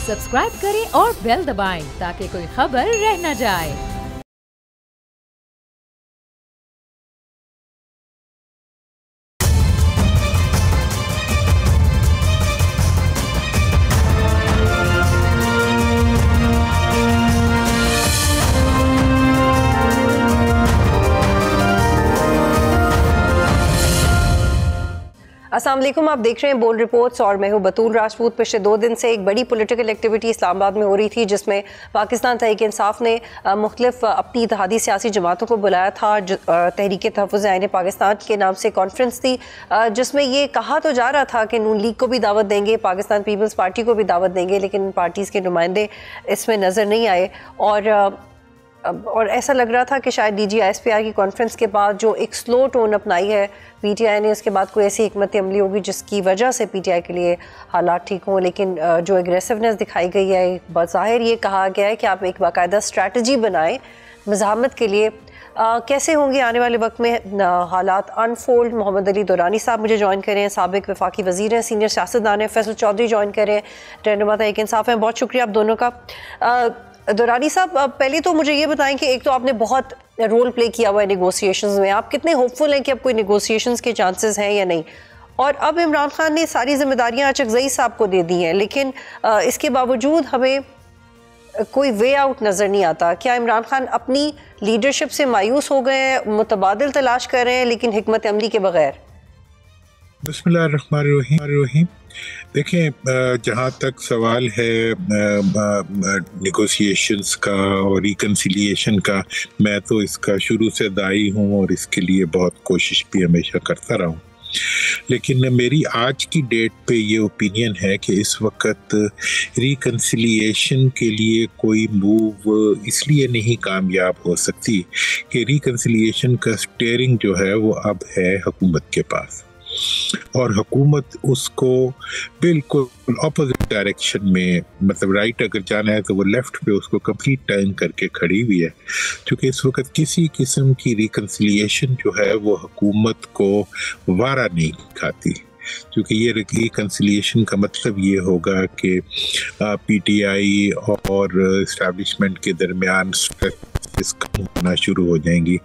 Subscribe करें और bell दबाएं ताकि कोई खबर रह न जाए। अस्सलाम वालेकुम, आप देख रहे हैं बोल रिपोर्ट्स और मैं हूं बतूल राजपूत। पिछले 2 दिन से एक बड़ी पॉलिटिकल एक्टिविटी इस्लामाबाद में हो रही थी जिसमें पाकिस्तान तहरीक इंसाफ ने मुख्तलिफ अपनी इत्तेहादी सियासी जमातों को बुलाया था। तहरीक तहफ़्फ़ुज़ आईन पाकिस्तान के नाम से कॉन्फ्रेंस थी जिसमें ये कहा तो जा रहा था कि नून लीग को भी दावत देंगे, पाकिस्तान पीपल्स पार्टी को भी दावत देंगे, लेकिन इन पार्टीज़ के नुमाइंदे इसमें नज़र नहीं आए और ऐसा लग रहा था कि शायद DGISPR की कॉन्फ्रेंस के बाद जो एक स्लो टोन अपनाई है PTI ने, उसके बाद कोई ऐसी हिकमत अमली होगी जिसकी वजह से PTI के लिए हालात ठीक हों। लेकिन जो एग्रेसिवनेस दिखाई गई है, बज़ाहिर ये कहा गया है कि आप एक बाकायदा स्ट्रैटेजी बनाएं मज़ाहमत के लिए। कैसे होंगे आने वाले वक्त में हालात अनफोल्ड। मोहम्मद अली दुरानी साहब मुझे ज्वाइन करें, साबिक वफाकी वज़ीर हैं, सीनियर सियासतदान हैं। फैसल चौधरी ज्वाइन करें, रहनुमा तहरीक इंसाफ हैं। बहुत शुक्रिया आप दोनों का। दुरानी साहब, पहले तो मुझे ये बताएं कि एक तो आपने बहुत रोल प्ले किया हुआ है नेगोशिएशंस में, आप कितने होपफुल हैं कि अब कोई नेगोशिएशंस के चांसेस हैं या नहीं? और अब इमरान खान ने सारी जिम्मेदारियां अचकज़ई साहब को दे दी हैं, लेकिन इसके बावजूद हमें कोई वे आउट नज़र नहीं आता। क्या इमरान खान अपनी लीडरशिप से मायूस हो गए हैं, मुतबादिल तलाश कर रहे हैं लेकिन हिकमत अमली के बगैर? बिस्मिल्लाहिर्रहमानिर्रहीम। देखें, जहाँ तक सवाल है नेगोशिएशंस का और रिकन्सिलिएशन का, मैं तो इसका शुरू से दाई हूँ और इसके लिए बहुत कोशिश भी हमेशा करता रहा हूँ। लेकिन मेरी आज की डेट पे ये ओपिनियन है कि इस वक्त रिकन्सिलिएशन के लिए कोई मूव इसलिए नहीं कामयाब हो सकती कि रिकन्सिलिएशन का स्टीयरिंग जो है वो अब है हुकूमत के पास, और हुकूमत उसको बिल्कुल ऑपोजिट डायरेक्शन में, मतलब राइट अगर जाना है तो वो लेफ्ट पे उसको कंप्लीट टर्न करके खड़ी हुई है। क्योंकि इस वक्त किसी किस्म की रिकन्सिलिएशन जो है वो हुकूमत को वारा नहीं खाती, क्योंकि ये रिकन्सिलिएशन का मतलब ये होगा कि PTI और इस्टेब्लिशमेंट के दरमियान कम होना शुरू हो जाएंगी,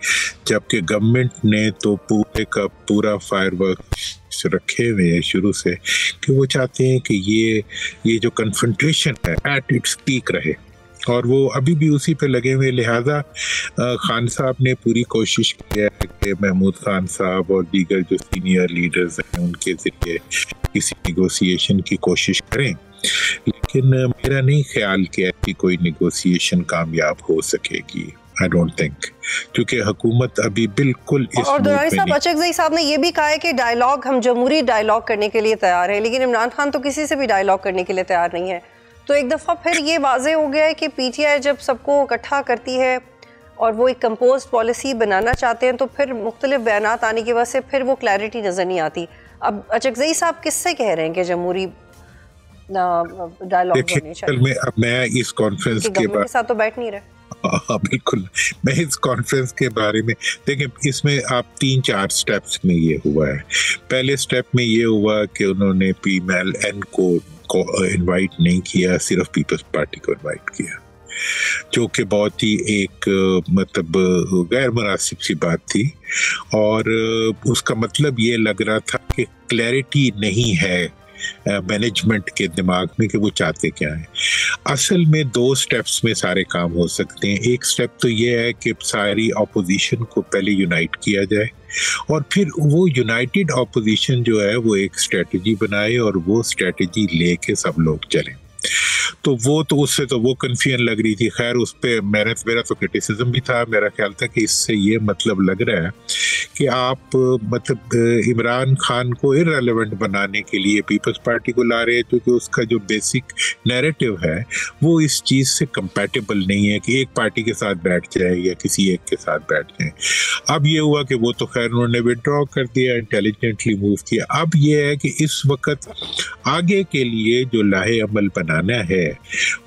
जबकि गवर्नमेंट ने तो पूरे का पूरा फायरवर्क रखे हुए हैं शुरू से कि वो चाहते हैं कि ये जो कन्फ्रंटेशन है एट इट्स पीक रहे, और वो अभी भी उसी पे लगे हुए। लिहाजा खान साहब ने पूरी कोशिश की है कि महमूद खान साहब और दीगर जो सीनियर लीडर्स हैं उनके ज़रिए किसी नेगोशिएशन की कोशिश करें, लेकिन मेरा नहीं ख्याल कि ऐसी कोई नेगोशिएशन कामयाब हो सकेगी। आई डोंट थिंक, क्योंकि हुकूमत अभी बिल्कुल इस और दुरानी साहब, अचकज़ई साहब ने ये भी कहा है कि डायलॉग, हम जमहूरी डायलॉग करने के लिए तैयार हैं, लेकिन इमरान खान तो किसी से भी डायलॉग करने के लिए तैयार नहीं है। तो एक दफ़ा फिर ये वाज़े हो गया है कि PTI जब सबको इकट्ठा करती है और वो एक कंपोज पॉलिसी बनाना चाहते हैं तो फिर मुख्तलिफ बयानात आने की वजह से फिर वो क्लैरिटी नज़र नहीं आती। अब अचकज़ई साहब किससे कह रहे हैं कि जमहूरी डायलॉग बनने चाहिए? अब मैं इस कॉन्फ्रेंस के साथ तो बैठ नहीं रहे। हाँ बिल्कुल, मैं इस कॉन्फ्रेंस के बारे में, देखें, इसमें आप 3-4 स्टेप्स में ये हुआ है। पहले स्टेप में ये हुआ कि उन्होंने PMLN को इनवाइट नहीं किया, सिर्फ पीपल्स पार्टी को इनवाइट किया, जो कि बहुत ही एक मतलब गैर मुनासिब सी बात थी, और उसका मतलब ये लग रहा था कि क्लैरिटी नहीं है मैनेजमेंट के दिमाग में कि वो चाहते क्या है। असल में 2 स्टेप्स में सारे काम हो सकते हैं। एक स्टेप तो ये है कि सारी ऑपोजिशन को पहले यूनाइट किया जाए, और फिर वो यूनाइटेड ऑपोजिशन जो है वो एक स्ट्रेटजी बनाए और वो स्ट्रेटजी लेके सब लोग चलें। तो वो तो उससे तो वो कन्फ्यूजन लग रही थी। खैर, उस पर मेरा तो क्रिटिसिज्म भी था। मेरा ख्याल था कि इससे ये मतलब लग रहा है कि आप मतलब इमरान खान को इररेलेवेंट बनाने के लिए पीपल्स पार्टी को ला रहे हैं, क्योंकि उसका जो बेसिक नैरेटिव है वो इस चीज़ से कंपैटिबल नहीं है कि एक पार्टी के साथ बैठ जाए या किसी एक के साथ बैठ जाए। अब ये हुआ कि वो तो खैर उन्होंने विड्रॉ कर दिया, इंटेलिजेंटली मूव किया। अब ये है कि इस वक्त आगे के लिए जो लाहे अमल बनाना है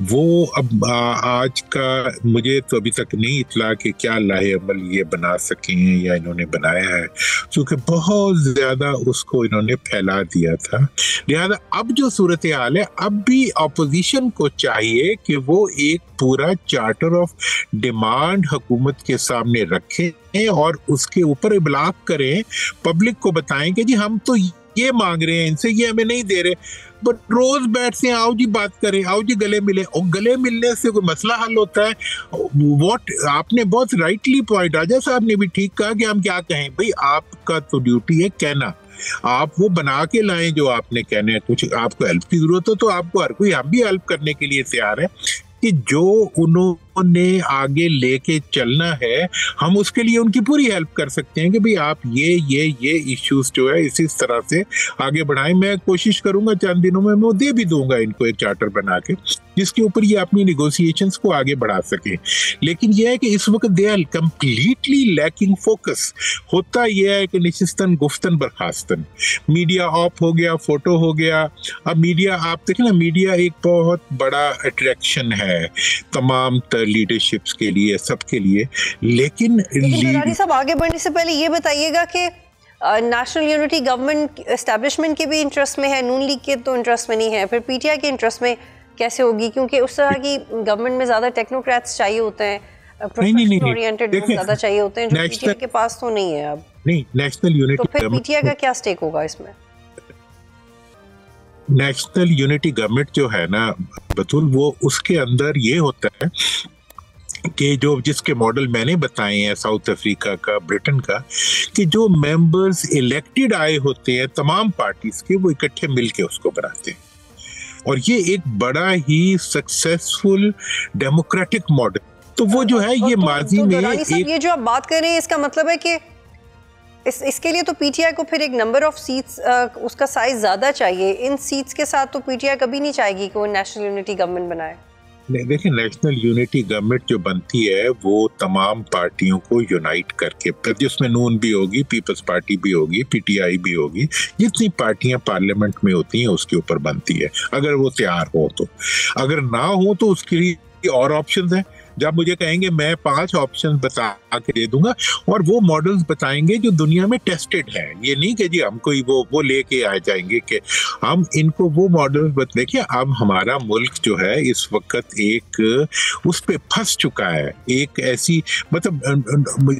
वो अब आज का मुझे तो अभी तक नहीं इतला कि क्या लाहे अमल ये बना सके हैं या इन्होंने बनाया आया है, क्योंकि बहुत ज़्यादा उसको इन्होंने फैला दिया था। लिहाजा अब जो सूरत हाल है, अब भी अपोजिशन को चाहिए कि वो एक पूरा चार्टर ऑफ डिमांड हुकूमत के सामने रखें और उसके ऊपर इबलाग करें, पब्लिक को बताएं कि जी हम तो ये मांग रहे हैं इनसे, ये हमें नहीं दे रहे, बट रोज बैठते हैं, आओ जी बात करें, आओ जी गले मिले। और गले मिलने से कोई मसला हल होता है? व्हाट, आपने बहुत राइटली पॉइंट, राजा साहब ने भी ठीक कहा कि हम क्या कहें भाई, आपका तो ड्यूटी है कहना, आप वो बना के लाएं जो आपने कहने हैं। कुछ आपको हेल्प की जरूरत हो तो आपको हर कोई, हम भी हेल्प करने के लिए तैयार है कि जो उन्होंने आगे लेके चलना है हम उसके लिए उनकी पूरी हेल्प कर सकते हैं कि भाई आप ये इश्यूज जो है इसी तरह से आगे बढ़ाएं। मैं कोशिश करूंगा चंद दिनों में मैं दे भी दूंगा इनको एक चार्टर बना के जिसके ऊपर ये अपनी निगोशिएशंस को आगे बढ़ा सके। लेकिन यह है कि इस वक्त they are completely lacking focus. होता यह है कि निशिस्तन गुफ्तन बर्खास्तन, मीडिया ऑफ हो गया, फोटो हो गया। अब मीडिया, आप देखें ना, मीडिया एक बहुत बड़ा अट्रैक्शन है तमाम लीडरशिप्स के लिए, सबके लिए। लेकिन साहब आगे बढ़ने से पहले ये बताइएगा कि नेशनल यूनिटी गवर्नमेंट एस्टैब्लिशमेंट के भी इंटरेस्ट में है, नून लीग के तो इंटरेस्ट में नहीं है, फिर पीटीआई के इंटरेस्ट में कैसे होगी? क्योंकि उस तरह की गवर्नमेंट में ज्यादा टेक्नोक्रेट्स चाहिए होते हैं, प्रोफेशनल ओरिएंटेड लोग ज्यादा चाहिए होते हैं, जो पीटीआई के पास तो नहीं है अब। नहीं, नेशनल यूनिटी, तो फिर पीटीआई का क्या स्टेक होगा इसमें? नेशनल यूनिटी गवर्नमेंट जो है ना बतूल, वो उसके अंदर ये होता है कि जो जिसके मॉडल मैंने बताए हैं साउथ अफ्रीका का, ब्रिटेन का, कि जो मेंबर्स इलेक्टेड आए होते हैं तमाम पार्टीज के, वो इकट्ठे मिलके उसको बनाते हैं। और ये एक बड़ा ही सक्सेसफुल डेमोक्रेटिक मॉडल। तो वो जो है ये माजी में एक, ये जो आप बात कर रहे हैं इसका मतलब है कि इसके लिए तो पीटीआई को फिर एक नंबर ऑफ सीट्स, उसका साइज ज्यादा चाहिए। इन सीट्स के साथ तो पीटीआई कभी नहीं चाहेगी कि वो नेशनल यूनिटी गवर्नमेंट बनाए। देखिए, नेशनल यूनिटी गवर्नमेंट जो बनती है वो तमाम पार्टियों को यूनाइट करके, जिसमें नून भी होगी, पीपल्स पार्टी भी होगी, पीटीआई भी होगी, जितनी पार्टियां पार्लियामेंट में होती हैं उसके ऊपर बनती है, अगर वो तैयार हो तो। अगर ना हो तो उसके लिए और ऑप्शंस हैं। जब मुझे कहेंगे मैं 5 ऑप्शन बता के दे दूंगा, और वो मॉडल्स बताएंगे जो दुनिया में टेस्टेड है। ये नहीं कि जी हम कोई वो लेके आ जाएंगे कि हम इनको वो मॉडल्स बता। देखिए, अब हमारा मुल्क जो है इस वक्त एक उस पे फंस चुका है, एक ऐसी, मतलब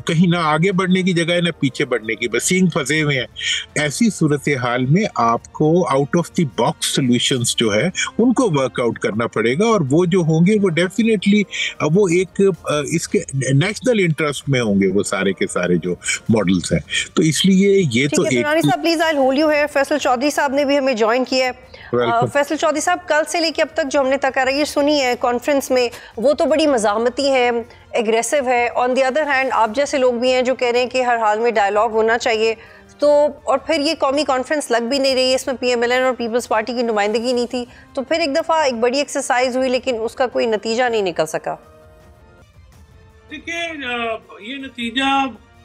कहीं ना आगे बढ़ने की जगह है ना पीछे बढ़ने की, बस सींग फंसे हुए हैं। ऐसी सूरत हाल में आपको out of the box solutions जो है उनको वर्कआउट करना पड़ेगा, और वो जो होंगे वो डेफिनेटली वो एक इसके नेशनल इंटरेस्ट में होंगे, वो सारे के सारे जो मॉडल्स हैं। तो इसलिए ये तो एक साहब please I hold you here. Faisal Chaudhry साहब ने भी हमें ज्वाइन किया है। फैसल चौधरी साहब, कल से लेके अब तक जो हमने तकरीर सुनी है कॉन्फ्रेंस में, वो तो बड़ी मज़ामती है, एग्रेसिव है। ऑन द अदर हैंड आप जैसे लोग भी हैं जो कह रहे हैं कि हर हाल में डायलॉग होना चाहिए। तो और फिर ये कौमी कॉन्फ्रेंस लग भी नहीं रही है, इसमें पीएमएलएन और पीपल्स पार्टी की नुमाइंदगी नहीं थी। तो फिर एक दफ़ा एक बड़ी एक्सरसाइज हुई लेकिन उसका कोई नतीजा नहीं निकल सका। देखिए, ये नतीजा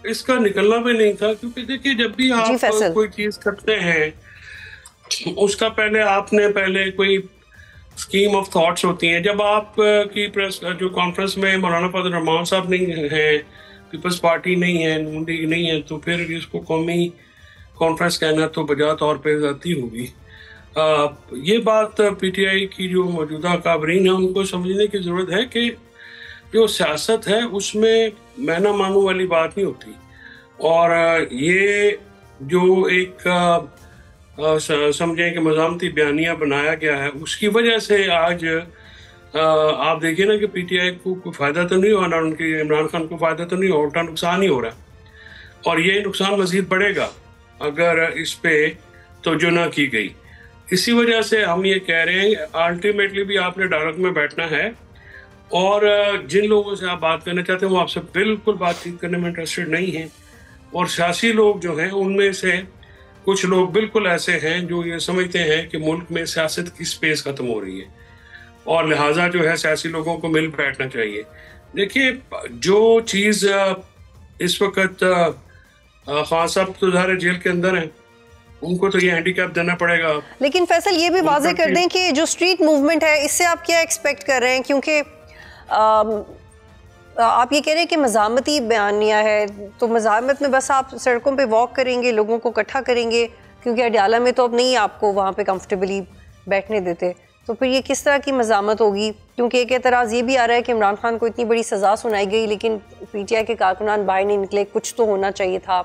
इसका निकलना भी नहीं था, क्योंकि देखिए जब भी आप कोई चीज करते हैं उसका पहले कोई स्कीम ऑफ थॉट्स होती हैं। जब आप की प्रेस जो कॉन्फ्रेंस में मौलाना फजल रहमान साहब नहीं है, पीपल्स पार्टी नहीं है, नून लीग नहीं है, तो फिर इसको कौमी कॉन्फ्रेंस कहना तो बजा तौर पर ज़्यादती होगी। ये बात पीटीआई की जो मौजूदा काबरीन है उनको समझने की ज़रूरत है कि जो सियासत है उसमें मैना मानू वाली बात नहीं होती। और ये जो एक समझें कि मज़ामती बयानिया बनाया गया है, उसकी वजह से आज आप देखिए ना कि पीटीआई को कोई फ़ायदा तो नहीं हुआ, ना उनकी इमरान खान को फ़ायदा तो नहीं हुआ, उल्टा नुकसान ही हो रहा है। और ये नुकसान मज़ीद बढ़ेगा अगर इस पे तवज्जो ना की गई। इसी वजह से हम ये कह रहे हैं अल्टीमेटली भी आपने डायलॉग में बैठना है, और जिन लोगों से आप बात करना चाहते हैं वो आपसे बिल्कुल बातचीत करने में इंटरेस्टेड नहीं हैं। और सियासी लोग जो हैं उनमें से कुछ लोग बिल्कुल ऐसे हैं जो ये समझते हैं कि मुल्क में सियासत की स्पेस ख़त्म हो रही है, और लिहाजा जो है सियासी लोगों को मिल बैठना चाहिए। देखिए, जो चीज़ इस वक्त खान साहब तो ज़ाहिर जेल के अंदर हैं, उनको तो ये हैंडीकैप देना पड़ेगा। लेकिन फैसल ये भी वाज़ेह कर दें कि जो स्ट्रीट मूवमेंट है इससे आप क्या एक्सपेक्ट कर रहे हैं? क्योंकि आप ये कह रहे हैं कि मज़ामती बयानिया है, तो मज़ामत में बस आप सड़कों पे वॉक करेंगे, लोगों को इकट्ठा करेंगे, क्योंकि अडयाला में तो अब नहीं आपको वहाँ पे कंफर्टेबली बैठने देते, तो फिर ये किस तरह की मज़ामत होगी? क्योंकि एक एतराज़ ये भी आ रहा है कि इमरान खान को इतनी बड़ी सज़ा सुनाई गई लेकिन PTI के कारकुनान बाहर नहीं निकले, कुछ तो होना चाहिए था,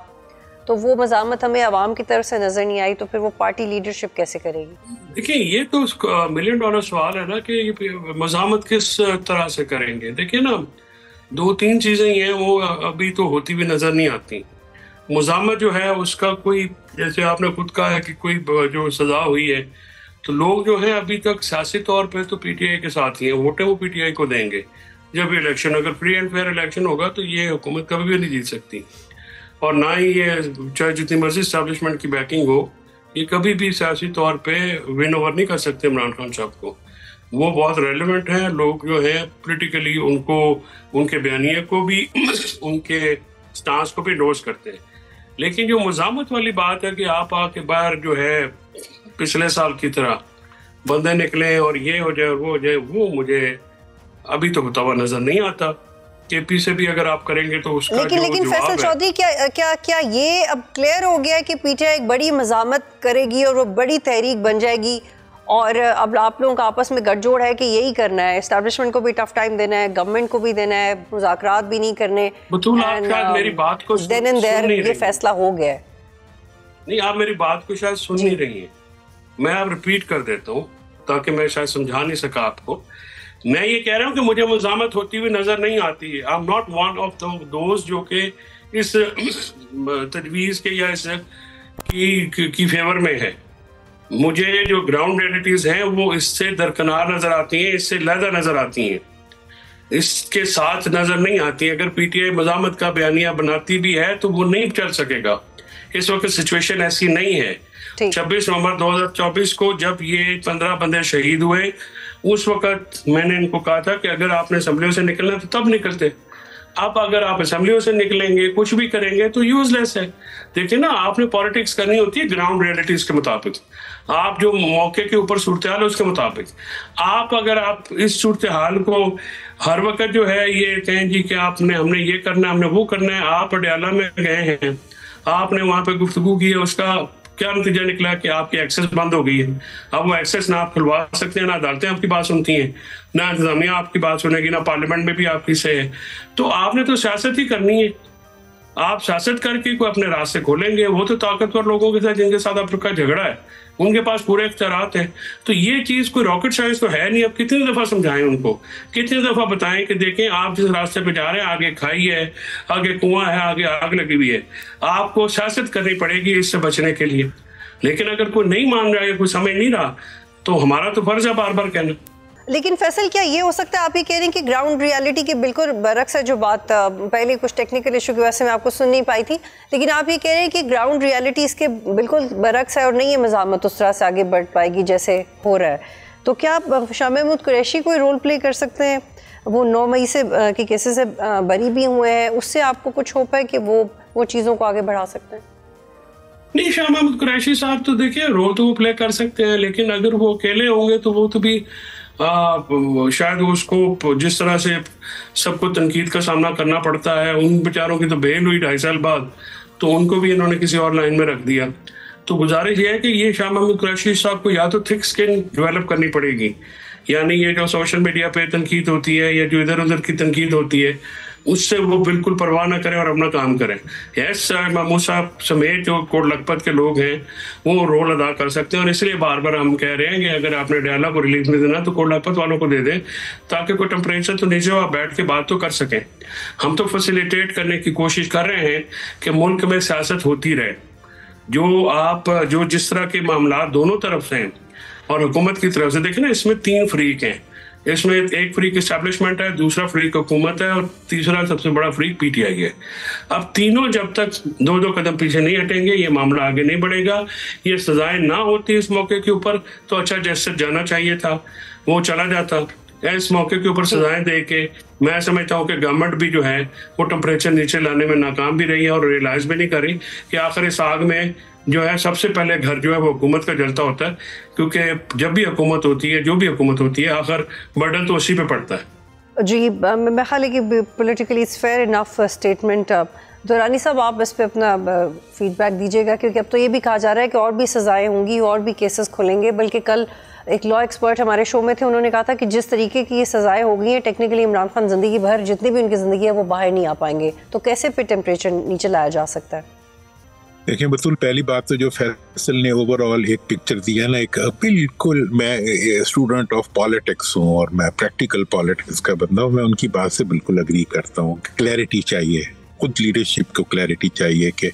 तो वो मज़ामत हमें आवाम की तरफ से नज़र नहीं आई, तो फिर वो पार्टी लीडरशिप कैसे करेगी? देखिए, ये तो $1 मिलियन सवाल है ना कि मज़ामत किस तरह से करेंगे। देखिए ना, 2-3 चीज़ें ही हैं वो अभी तो होती भी नज़र नहीं आती। मज़ामत जो है उसका कोई, जैसे आपने खुद कहा है कि कोई जो सज़ा हुई है, तो लोग जो है अभी तक सियासी तौर पे तो PTI के साथ ही हैं, वोटें वो PTI को देंगे। जब इलेक्शन, अगर फ्री एंड फेयर इलेक्शन होगा तो ये हुकूमत कभी भी नहीं जीत सकती, और ना ही ये चाहे जितनी मर्जी एस्टैब्लिशमेंट की बैकिंग हो, ये कभी भी सियासी तौर पे विन ओवर नहीं कर सकते इमरान खान साहब को। वो बहुत रेलेवेंट हैं, लोग जो है पॉलिटिकली उनको, उनके बयानिए को भी उनके स्टांस को भी एंडोर्स करते हैं। लेकिन जो मज़ामत वाली बात है कि आप आके बाहर जो है पिछले साल की तरह बंदे निकले और ये हो जाए और वो हो जाए, वो मुझे अभी तो होता हुआ नजर नहीं आता। KP से भी अगर आप करेंगे तो उसका लेकिन फैसल चौधरी, क्या ये अब क्लियर हो गया है कि PTI एक बड़ी मज़ामत करेगी और वो बड़ी तहरीक बन जाएगी, और अब आप लोगों का आपस में गठजोड़ है कि यही करना है, एस्टैब्लिशमेंट को भी टफ टाइम देना है, गवर्नमेंट को भी देना है, मुज़ाकरात भी नहीं करने, मेरी बात को देन एंड देयर ये फैसला हो गया है? नहीं, आप मेरी बात को शायद सुन नहीं रही हैं। मैं अब रिपीट कर देता हूँ ताकि मैं शायद समझा नहीं सका आपको। मैं ये कह रहा हूँ कि मुझे मज़ामत होती हुई नजर नहीं आती है। I am not one of those जो कि इस तजवीज़ के या इस की फेवर में है। मुझे जो ग्राउंड रियलिटीज हैं वो इससे दरकिनार नजर आती हैं, इससे लहदा नजर आती हैं, इसके साथ नजर नहीं आती। अगर PTI मज़ामत का बयानिया बनाती भी है तो वो नहीं चल सकेगा। इस वक्त सिचुएशन ऐसी नहीं है। 26 नवंबर 2024 को जब ये 15 बंदे शहीद हुए, उस वक्त मैंने इनको कहा था कि अगर आपने असेंबलियों से निकलना तो तब निकलते। अब अगर आप असेंबलियों से निकलेंगे, कुछ भी करेंगे तो यूजलेस है। देखिए ना, आपने पॉलिटिक्स करनी होती है ग्राउंड रियलिटीज के मुताबिक, आप जो मौके के ऊपर सूरत हाल है उसके मुताबिक। आप अगर आप इस सूरत हाल को हर वक्त जो है ये कहें जी कि हमने ये करना है, हमने वो करना है। आप अडयाला में गए हैं, आपने वहां पे गुफ्तगू की है, उसका क्या नतीजा निकला कि आपकी एक्सेस बंद हो गई है। अब वो एक्सेस ना आप खुलवा सकते हैं, ना अदालतें आपकी बात सुनती हैं, ना इंतजामिया आपकी बात सुनेगी, ना पार्लियामेंट में भी आपकी से है। तो आपने तो सियासत ही करनी है। आप सियासत करके कोई अपने रास्ते खोलेंगे। वो तो ताकतवर लोगों के साथ जिनके साथ आपका झगड़ा है, उनके पास पूरे इख्तियारात हैं। तो ये चीज़ कोई रॉकेट साइंस तो है नहीं। अब कितनी दफ़ा समझाएं उनको, कितनी दफ़ा बताएं कि देखें आप जिस रास्ते पे जा रहे हैं, आगे खाई है, आगे कुआं है, आगे आग लगी हुई है। आपको सियासत करनी पड़ेगी इससे बचने के लिए। लेकिन अगर कोई नहीं मान रहा है, कोई समझ नहीं रहा, तो हमारा तो फर्ज है बार बार कहना। लेकिन फैसल, क्या ये हो सकता है, आप ये कह रहे हैं कि ग्राउंड रियलिटी के बिल्कुल बरक्स है जो बात, पहले कुछ टेक्निकल इशू की वजह से मैं आपको सुन नहीं पाई थी, लेकिन आप ये कह रहे हैं कि ग्राउंड रियलिटी इसके बिल्कुल बरक्स है और नहीं ये मज़ामत उस तरह से आगे बढ़ पाएगी जैसे हो रहा है। तो क्या आप शाह महमूद कुरैशी कोई रोल प्ले कर सकते हैं? वो 9 मई से के केसेस से बरी भी हुए हैं, उससे आपको कुछ होप है कि वो चीज़ों को आगे बढ़ा सकते हैं? नहीं, शाह महमूद कुरैशी साहब तो देखिए रोल तो वो प्ले कर सकते हैं, लेकिन अगर वो अकेले होंगे तो वो तो भी शायद उसको जिस तरह से सबको तनकीद का सामना करना पड़ता है, उन बेचारों की तो बेल हुई 2.5 साल बाद, तो उनको भी इन्होंने किसी और लाइन में रख दिया। तो गुजारिश ये है कि ये शाह महमूद कुरैशी साहब को या तो थिक स्किन डेवलप करनी पड़ेगी, यानी ये जो सोशल मीडिया पे तनकीद होती है या जो इधर उधर की तनकीद होती है उससे वो बिल्कुल परवाह ना करें और अपना काम करें। यस, महमूद साहब समेत जो कोट लखपत के लोग हैं वो रोल अदा कर सकते हैं, और इसलिए बार बार हम कह रहे हैं कि अगर आपने अडयाला को रिलीफ नहीं देना तो कोट लखपत वालों को दे दें, ताकि कोई टेम्परेचर तो नीचे हो, आप बैठ के बात तो कर सकें। हम तो फैसिलिटेट करने की कोशिश कर रहे हैं कि मुल्क में सियासत होती रहे। जो जिस तरह के मामला दोनों तरफ से हैं और हुकूमत की तरफ से, देखें ना, इसमें 3 फरीक हैं। इसमें एक फ्रीक इस्टेब्लिशमेंट है, दूसरा फ्रीक हुकूमत है, और तीसरा सबसे बड़ा फ्रीक PTI है। अब तीनों जब तक 2-2 कदम पीछे नहीं हटेंगे, ये मामला आगे नहीं बढ़ेगा। ये सजाएं ना होती इस मौके के ऊपर तो अच्छा जैसे जाना चाहिए था, वो चला जाता। इस मौके के ऊपर सजाएं दे के मैं समझता हूँ कि गवर्नमेंट भी जो है वो टेम्परेचर नीचे लाने में नाकाम भी रही है और रियलाइज भी नहीं करी कि आखिर इस आग में जो है सबसे पहले घर जो है वो हुकूमत का जलता होता है, क्योंकि जब भी हुकूमत होती है, जो भी हुकूमत होती है, आखिर बर्डन तो उसी पे पड़ता है। जी, मैं ख्याल है कि politically it's fair enough statement. Durrani साहब, आप इस पे अपना फीडबैक दीजिएगा, क्योंकि अब तो ये भी कहा जा रहा है कि और भी सज़ाएं होंगी, और भी केसेस खुलेंगे। बल्कि कल एक लॉ एक्सपर्ट हमारे शो में थे, उन्होंने कहा था कि जिस तरीके की ये सज़ाएं हो गई हैं, टेक्निकली इमरान खान ज़िंदगी भर जितनी भी उनकी ज़िंदगी है वो बाहर नहीं आ पाएंगे। तो कैसे फिर टेम्परेचर नीचे लाया जा सकता है? देखिए बतूल, पहली बात तो जो फैसल ने ओवरऑल एक पिक्चर दिया ना, एक बिल्कुल, मैं स्टूडेंट ऑफ पॉलिटिक्स हूँ और मैं प्रैक्टिकल पॉलिटिक्स का बंदा हूँ, मैं उनकी बात से बिल्कुल अग्री करता हूँ। क्लैरिटी चाहिए, खुद लीडरशिप को क्लैरिटी चाहिए कि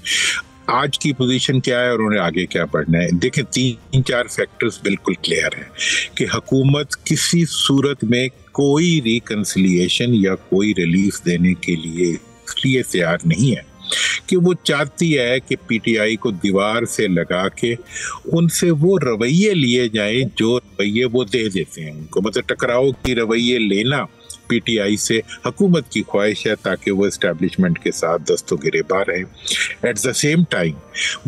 आज की पोजीशन क्या है और उन्हें आगे क्या बढ़ना है। देखें, 3-4 फैक्टर्स बिल्कुल क्लियर हैं कि हुकूमत किसी सूरत में कोई रिकंसिलिएशन या कोई रिलीफ देने के लिए इसलिए तैयार नहीं है कि वो चाहती है कि पीटीआई को दीवार से लगा के उनसे वो रवैये लिए जाएं जो रवैये वो दे देते हैं उनको। मतलब टकराव की रवैये लेना पीटीआई से हुकूमत की ख्वाहिश है ताकि वो एस्टैब्लिशमेंट के साथ दस्तों गिरेबान रहें। एट द सेम टाइम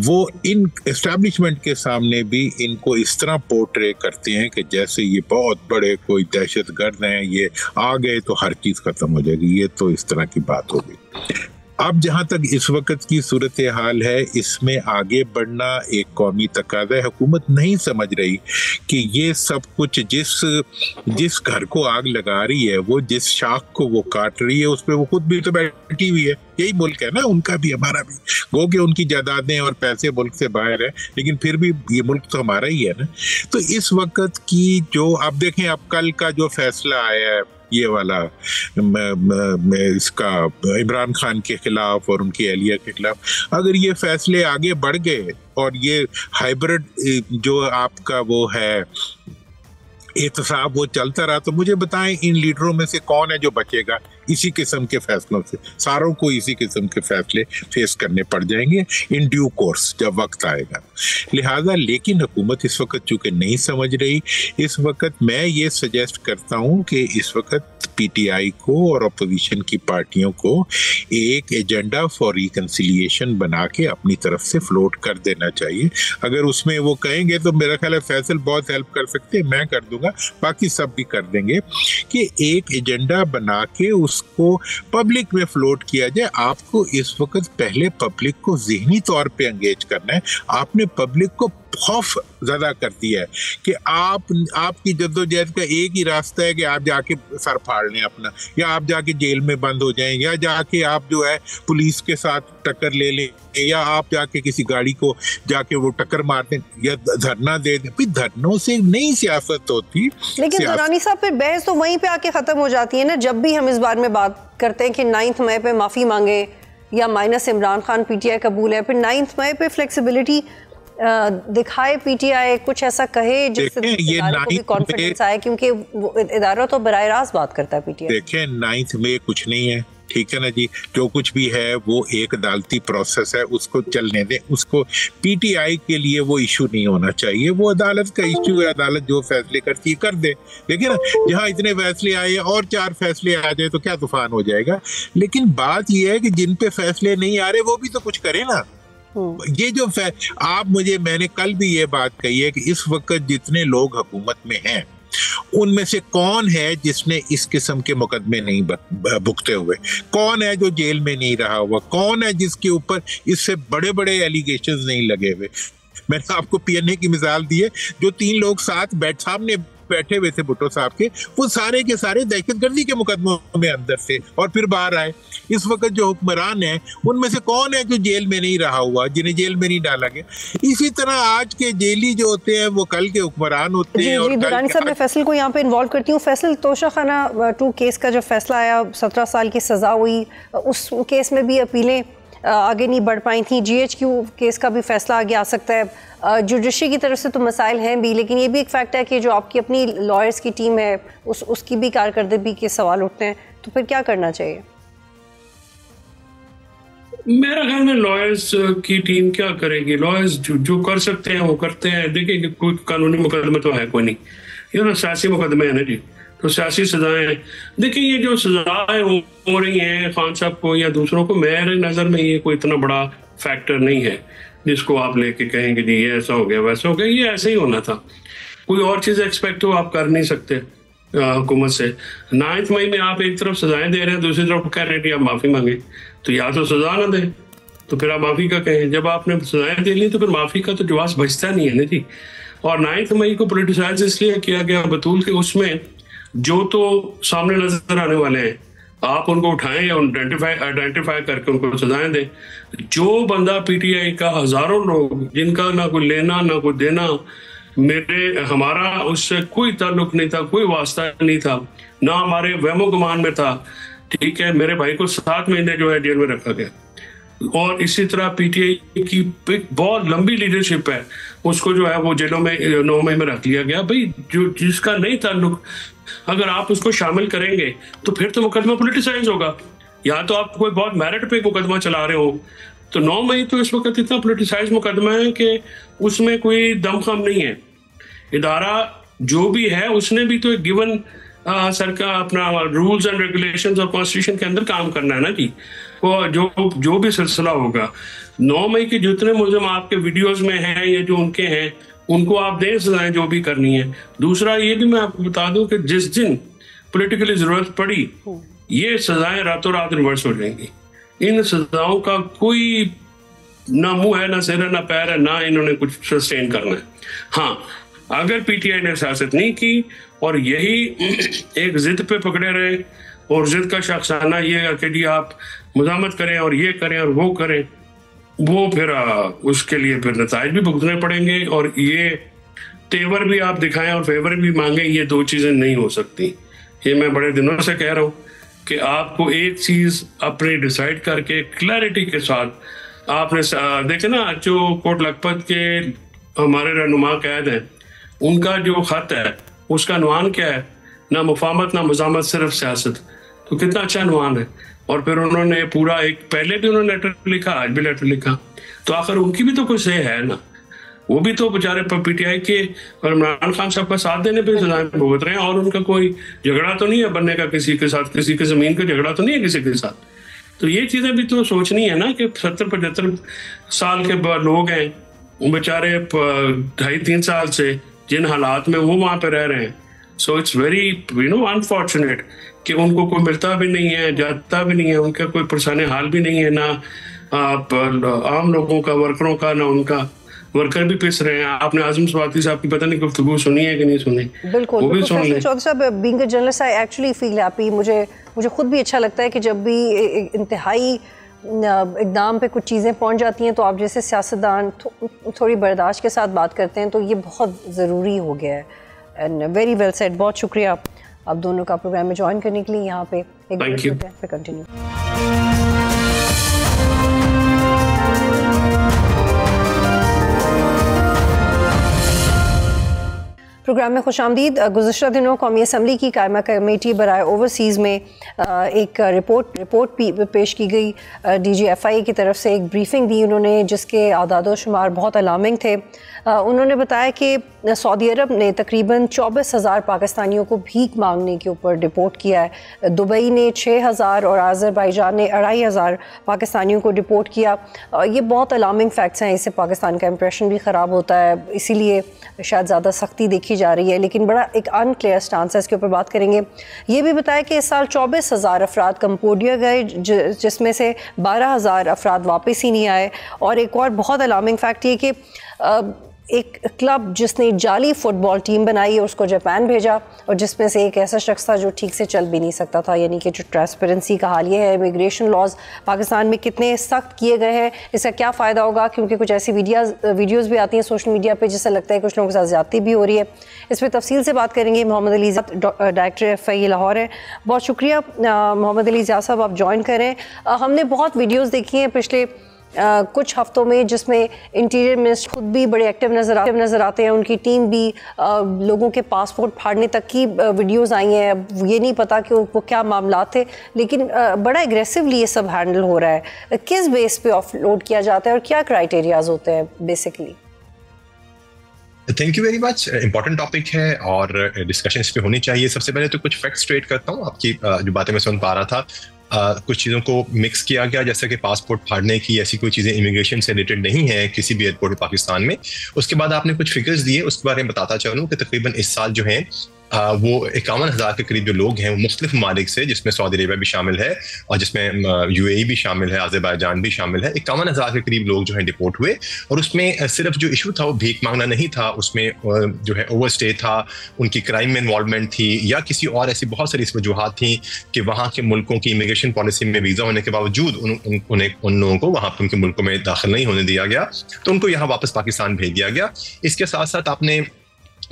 वो इन एस्टैब्लिशमेंट के सामने भी इनको इस तरह पोर्ट्रे करते हैं कि जैसे ये बहुत बड़े कोई दहशतगर्द हैं, ये आ गए तो हर चीज़ ख़त्म हो जाएगी। ये तो इस तरह की बात होगी। अब जहाँ तक इस वक्त की सूरत हाल है, इसमें आगे बढ़ना एक कौमी तकाज़ा है। हुकूमत नहीं समझ रही कि ये सब कुछ जिस घर को आग लगा रही है, वो जिस शाख को वो काट रही है, उस पर वो खुद भी तो बैठी हुई है। यही मुल्क है ना, उनका भी हमारा भी। गो के उनकी जायदादें और पैसे मुल्क से बाहर है, लेकिन फिर भी ये मुल्क तो हमारा ही है ना। तो इस वक्त की जो आप देखें, अब कल का जो फैसला आया है ये वाला इसका इमरान खान के खिलाफ और उनकी एहलिया के खिलाफ, अगर ये फैसले आगे बढ़ गए और ये हाइब्रिड जो आपका वो है एहतसाब वो चलता रहा, तो मुझे बताएं इन लीडरों में से कौन है जो बचेगा इसी किस्म के फैसलों से? सारों को इसी किस्म के फैसले फेस करने पड़ जाएंगे इन ड्यू कोर्स, जब वक्त आएगा। लिहाजा लेकिन हुकूमत इस वक्त चूंकि नहीं समझ रही, इस वक्त मैं ये सजेस्ट करता हूँ कि इस वक्त पीटीआई को और अपोजिशन की पार्टियों को एक एजेंडा फॉर रिकंसिलिएशन बना के अपनी तरफ से फ्लोट कर देना चाहिए। अगर उसमें वो कहेंगे तो मेरा ख्याल है फैसल बहुत हेल्प कर सकते हैं, मैं कर दूंगा, बाकी सब भी कर देंगे, कि एक एजेंडा बना के उसको पब्लिक में फ्लोट किया जाए। आपको इस वक्त पहले पब्लिक को ज़हनी तौर पे एंगेज करना है। आपने पब्लिक को खौफ ज़्यादा कर दिया है कि आपकी जद्दोजहद का एक ही रास्ता है कि आप जाके सर फाड़ लें अपना, या आप जाके जेल में बंद हो जाएं, या जाके आप जो है पुलिस के साथ टक्कर ले लें, या आप जाके किसी गाड़ी को जाके वो टक्कर मार दें, या धरना दे दें। फिर धरनों से नई सियासत होती। लेकिन दुरानी साहब, फिर बहस तो वहीं पे आके ख़त्म हो जाती है ना। जब भी हम इस बारे में बात करते हैं कि 9 मई पे माफ़ी मांगे या माइनस इमरान खान, पीटीआई कबूल है, फिर 9 मई पे फ्लेक्सिबिलिटी दिखाए पीटीआई, कुछ ऐसा कहे जिससे इदारे को भी कॉन्फिडेंस आए, क्योंकि इदारा तो बराह रास्त बात करता है पीटीआई। देखिए 9 में कुछ नहीं है, ठीक है ना जी, जो कुछ भी है वो एक अदालती प्रोसेस है, उसको चलने दें। उसको पीटीआई के लिए वो इशू नहीं होना चाहिए, वो अदालत का इशू है, अदालत जो फैसले करती है कर दे। देखिए ना, जहाँ इतने फैसले आए और 4 फैसले आ जाए तो क्या तूफान हो जाएगा। लेकिन बात यह है कि जिन पे फैसले नहीं आ रहे वो भी तो कुछ करें ना। ये जो मैंने कल भी ये बात कही है कि इस वक्त जितने लोग हुकूमत में हैं उनमें से कौन है जिसने इस किस्म के मुकदमे नहीं भुगते हुए, कौन है जो जेल में नहीं रहा हुआ, कौन है जिसके ऊपर इससे बड़े बड़े एलिगेशंस नहीं लगे हुए। मैंने आपको पीएनए की मिसाल दी है, जो 3 लोग साथ सामने बैठे हुए थे भुट्टो साहब के, वो सारे के सारे दहशतगर्दी के मुकदमों में अंदर से और फिर बाहर आए। इस वक्त जो हुक्मरान है उनमें से कौन है जो जेल में नहीं रहा हुआ, जिन्हें जेल में नहीं डाला गया। इसी तरह आज के जेली जो होते हैं वो कल के हुक्मरान होते हैं। और दुरानी साहब, मैं फैसल को यहाँ पे इन्वॉल्व करती हूँ। फैसल, तोशाखाना 2 केस का जो फैसला आया, 17 साल की सज़ा हुई, उस केस में भी अपीलें आगे नहीं बढ़ पाई थी। GHQ केस का भी फैसला आगे आ सकता है। जुडिशरी की तरफ से तो मसाइल हैं भी, लेकिन ये भी एक फैक्ट है कि जो आपकी अपनी लॉयर्स की टीम है उसकी भी कारकर्दगी के सवाल उठते हैं। तो फिर क्या करना चाहिए? मेरा ख्याल में लॉयर्स की टीम क्या करेगी? लॉयर्स जो कर सकते हैं वो करते हैं। देखिए, कोई कानूनी मुकदमा तो है कोई नहीं, ये तो सियासी मुकदमे है ना जी, तो सियासी सजाएं हैं। देखिए, ये जो सजाएं हो रही हैं खान साहब को या दूसरों को, मेरे नज़र में ये कोई इतना बड़ा फैक्टर नहीं है जिसको आप लेके कहेंगे जी ये ऐसा हो गया वैसा हो गया। ये ऐसे ही होना था, कोई और चीज़ एक्सपेक्ट हो आप कर नहीं सकते। हुकूमत से। 9 मई में आप एक तरफ सजाएं दे रहे हैं, दूसरी तरफ कह रहे हैं कि आप माफ़ी मांगे, तो या तो सजा ना दें तो फिर आप माफ़ी का कहें। जब आपने सजाएं दे ली तो फिर माफ़ी का तो जवाब बचता नहीं है ना जी। और 9 मई को पोलिटिसाइज इसलिए किया गया बतूल के उसमें जो तो सामने नजर आने वाले हैं आप उनको उठाएं या आइडेंटिफाई करके उनको सजाएं दें। जो बंदा पीटीआई का हजारों लोग जिनका ना कोई लेना ना कोई देना, हमारा उससे कोई ताल्लुक नहीं था, कोई वास्ता नहीं था, ना हमारे वहमो गुमान में था, ठीक है, मेरे भाई को 7 महीने जो है जेल में रखा गया। और इसी तरह पीटीआई की बहुत लंबी लीडरशिप है, उसको जो है वो जेलों में 9 मई में रख लिया गया। भाई जो जिसका नहीं ताल्लुक, अगर आप उसको शामिल करेंगे तो फिर तो मुकदमा पोलिटिसाइज होगा। या तो आप कोई बहुत मेरिट पे मुकदमा चला रहे हो, तो 9 मई तो इस वक्त इतना पोलिटिसाइज मुकदमा है कि उसमें कोई दमखम नहीं है। इदारा जो भी है उसने भी तो एक गिवन सरकार अपना रूल्स एंड रेगुलेशंस और कॉन्स्टिट्यूशन के अंदर काम करना है ना जी। वो जो भी सिलसिला होगा, 9 मई के जितने मुल्ज़िम आपके वीडियोस में हैं या जो उनके हैं उनको आप दें सजाएं जो भी करनी है। दूसरा ये भी मैं आपको बता दूं कि जिस दिन पॉलिटिकली जरूरत पड़ी ये सजाएं रातों रात रिवर्स हो जाएंगी। इन सजाओं का कोई ना मुंह है, ना सिर है, ना पैर है, ना इन्होंने कुछ सस्टेन करना है। हाँ, अगर पीटीआई ने सियासत नहीं की और यही एक जिद पे पकड़े रहे और जिद का शख्साना ये कि जी आप मज़ामत करें और ये करें और वो करें, वो फिर उसके लिए फिर नताइज भी भुगतने पड़ेंगे। और ये तेवर भी आप दिखाएं और फेवर भी मांगे, ये दो चीज़ें नहीं हो सकती। ये मैं बड़े दिनों से कह रहा हूँ कि आपको एक चीज़ अपनी डिसाइड करके क्लैरिटी के साथ आपने देखे ना, जो कोट लखपत के हमारे रहनुमा कैद हैं उनका जो खत है उसका अनवान क्या है, ना मुफाहमत ना मज़ामत, सिर्फ सियासत। तो कितना अच्छा अनवान है। और फिर उन्होंने पूरा एक पहले भी उन्होंने लेटर लिखा, आज भी लेटर लिखा, तो आखिर उनकी भी तो कोई सही है ना। वो भी तो बेचारे पीटीआई के और इमरान खान साहब का साथ देने पे सजाएं भुगत रहे हैं और उनका कोई झगड़ा तो नहीं है बनने का किसी के साथ, किसी की जमीन का झगड़ा तो नहीं है किसी के साथ। तो ये चीज़ें भी तो सोचनी है ना कि 70-75 साल के लोग हैं बेचारे 2.5-3 साल से जिन हालात में वो वहाँ पे रह रहे हैं। सो इट्स वेरी अनफॉर्चुनेट कि उनको कोई मिलता भी नहीं है, जाता भी नहीं है, उनका कोई परेशानी हाल भी नहीं है, ना आम लोगों का, वर्करों का, ना उनका वर्कर भी पिस रहे हैं। आपने आजम स्वाति साहब की पता नहीं गुफ्तगू सुनी है कि नहीं सुनी? बिल्कुल, वो भी सुन लें। चौधरी साहब, being a journalist I actually feel happy. मुझे खुद भी अच्छा लगता है कि जब भी इंतहाई इक़दाम पे कुछ चीज़ें पहुंच जाती हैं तो आप जैसे सियासतदान थोड़ी बर्दाश्त के साथ बात करते हैं, तो ये बहुत ज़रूरी हो गया है। And very well said. बहुत शुक्रिया आप दोनों का प्रोग्राम में ज्वाइन करने के लिए। यहाँ पे एक कंटिन्यू। प्रोग्राम में खुशामदीद। गुज़श्ता दिनों कौमी असम्बली की कायमा कमेटी बराए ओवरसीज़ में एक रिपोर्ट पेश की गई। DGFI की तरफ से एक ब्रीफिंग दी उन्होंने, जिसके आदाद शुमार बहुत अलार्मिंग थे। उन्होंने बताया कि सऊदी अरब ने तकरीबन 24,000 पाकिस्तानियों को भीख मांगने के ऊपर डिपोर्ट किया है। दुबई ने 6,000 और आज़रबाईजान ने 2,500 पाकिस्तानियों को डिपोर्ट किया। ये बहुत अलार्मिंग फैक्ट्स हैं। इससे पाकिस्तान का इंप्रेशन भी ख़राब होता है, इसीलिए शायद ज़्यादा सख्ती देखी जा रही है। लेकिन बड़ा एक अनक्लियर स्टांस है, इसके ऊपर बात करेंगे। ये भी बताया कि इस साल 24,000 अफराद कंबोडिया गए, जिसमें से 12,000 अफराद वापस ही नहीं आए। और एक और बहुत अलार्मिंग फैक्ट ये कि एक क्लब जिसने जाली फुटबॉल टीम बनाई और उसको जापान भेजा, और जिसमें से एक ऐसा शख्स था जो ठीक से चल भी नहीं सकता था। यानी कि जो ट्रांसपेरेंसी का हाल ये है, इमिग्रेशन लॉज पाकिस्तान में कितने सख्त किए गए हैं, इसका क्या फ़ायदा होगा, क्योंकि कुछ ऐसी वीडियोज़ भी आती हैं सोशल मीडिया पे जिससे लगता है कुछ लोगों के साथ ज़्यादती भी हो रही है। इस पर तफसील से बात करेंगे। मोहम्मद अली डायरेक्टर FI लाहौर है। बहुत शुक्रिया मोहम्मद अली साहब, आप ज्वाइन करें। हमने बहुत वीडियोज़ देखी हैं पिछले कुछ हफ्तों में, जिसमें इंटीरियर मिनिस्टर खुद भी बड़े एक्टिव नज़र आते हैं, उनकी टीम भी लोगों के पासपोर्ट फाड़ने तक की वीडियोस आई हैं। ये नहीं पता कि वो क्या मामला थे, लेकिन बड़ा एग्रेसिवली ये सब हैंडल हो रहा है। किस बेस पे ऑफलोड किया जाता है और क्या क्राइटेरियाज होते हैं basically? Thank you very much. Important topic है और डिस्कशन इस पे होनी चाहिए। सबसे पहले तो कुछ फैक्ट स्ट्रेट करता हूँ। आपकी जो बातें मैं सुन पा रहा था, कुछ चीज़ों को मिक्स किया गया, जैसे कि पासपोर्ट फाड़ने की ऐसी कोई चीज़ें इमिग्रेशन से रिलेटेड नहीं है किसी भी एयरपोर्ट पाकिस्तान में। उसके बाद आपने कुछ फिगर्स दिए, उसके बारे में बताता चलूँ कि तकरीबन इस साल जो है वो 51,000 के करीब जो लोग हैं वो मुख्तलिफ ममालिक से, जिसमें सऊदी अरेबिया भी शामिल है और जिसमें UAE भी शामिल है, अज़रबैजान भी शामिल है, 51,000 के करीब लोग जो हैं डिपोर्ट हुए। और उसमें सिर्फ जो इशू था वो भीख मांगना नहीं था, उसमें जो है ओवरस्टे था, उनकी क्राइम में इन्वॉल्वमेंट थी, या किसी और ऐसी बहुत सारी वजूहात थी कि वहाँ के मुल्कों की इमिग्रेशन पॉलिसी में वीज़ा होने के बावजूद उन लोगों को वहाँ पर उनके मुल्कों में दाखिल नहीं होने दिया गया, तो उनको यहाँ वापस पाकिस्तान भेज दिया गया। इसके साथ साथ आपने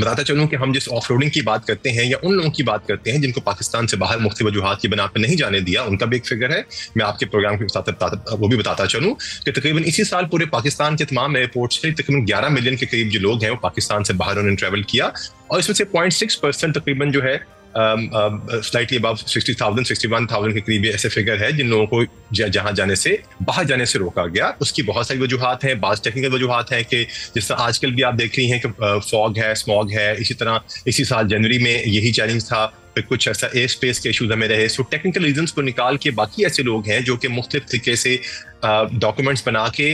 बताता चलूं कि हम जिस ऑफ रोडिंग की बात करते हैं या उन लोगों की बात करते हैं जिनको पाकिस्तान से बाहर मुख्तलिफ वजूहात की बिना पर नहीं जाने दिया, उनका भी एक फिगर है। मैं आपके प्रोग्राम के साथ वो भी बताता चलूं कि तकरीबन इसी साल पूरे पाकिस्तान के तमाम एयरपोर्ट से तकरीबन 11 मिलियन के करीब जो लोग हैं वो पाकिस्तान से बाहर उन्होंने ट्रैवल किया, और इसमें से 0.6% तकरीबन जो है स्लाइटली अबव 60,000 61,000 के करीब ऐसे फिगर है जिन लोगों को जहां जाने से बाहर जाने से रोका गया। उसकी बहुत सारी वजूहात हैं, बाज़ टेक्निकल वजूहात हैं कि जिस तरह आजकल भी आप देख रही हैं कि फॉग है, स्मॉग है, इसी तरह इसी साल जनवरी में यही चैलेंज था, फिर कुछ ऐसा एयर स्पेस के इशूज हमें रहे। सो टेक्निकल रीजंस को निकाल के बाकी ऐसे लोग हैं जो कि मुख्तलिफ तरीके से डॉक्यूमेंट्स बना के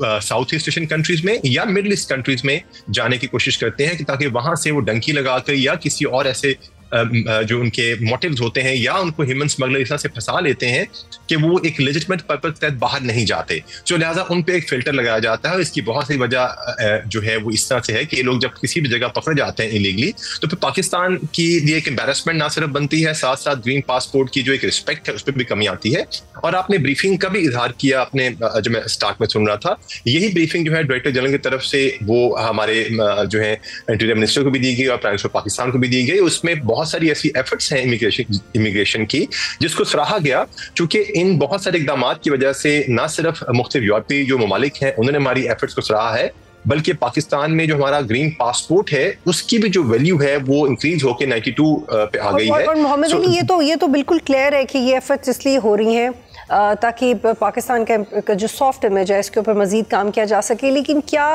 साउथ ईस्ट एशियन कंट्रीज में या मिडल ईस्ट कंट्रीज में जाने की कोशिश करते हैं कि ताकि वहां से वो डंकी लगाकर या किसी और ऐसे जो उनके मोटिव्स होते हैं या उनको ह्यूमन स्मगलर इस तरह से फंसा लेते हैं कि वो एक लेजिटिमेट पर्पस के तहत बाहर नहीं जाते, जो लिहाजा उन पे एक फिल्टर लगाया जाता है। इसकी बहुत सी वजह जो है वो इस तरह से है कि ये लोग जब किसी भी जगह पकड़े जाते हैं इलीगली, तो फिर पाकिस्तान की लिए एक एम्बैरेसमेंट ना सिर्फ बनती है, साथ साथ ग्रीन पासपोर्ट की जो एक रिस्पेक्ट है उस पर भी कमी आती है। और आपने ब्रीफिंग का भी इजहार किया अपने, जो मैं स्टार्ट में सुन रहा था, यही ब्रीफिंग जो है डायरेक्टर जनरल की तरफ से वो हमारे जो है इंटीरियर मिनिस्टर को भी दी गई और प्राइम मिनिस्टर पाकिस्तान को भी दी गई। उसमें बहुत सारी ऐसी एफर्ट्स हैं इमिग्रेशन की जिसको सराहा गया, चूंकि इन बहुत सारे इकदामात की वजह से ना सिर्फ मुख्तलिफ यूरोपीय जो ममालिक हैं उन्होंने हमारी एफर्ट्स को सराहा है, बल्कि पाकिस्तान में जो हमारा ग्रीन पासपोर्ट है उसकी भी जो वैल्यू है वो इंक्रीज होकर 92 पे आ गई है। और मोहम्मद अली, ये तो बिल्कुल क्लियर है कि ये एफर्ट्स इसलिए हो रही हैं ताकि पाकिस्तान का जो सॉफ्ट इमेज है इसके ऊपर मजीद काम किया जा सके। लेकिन क्या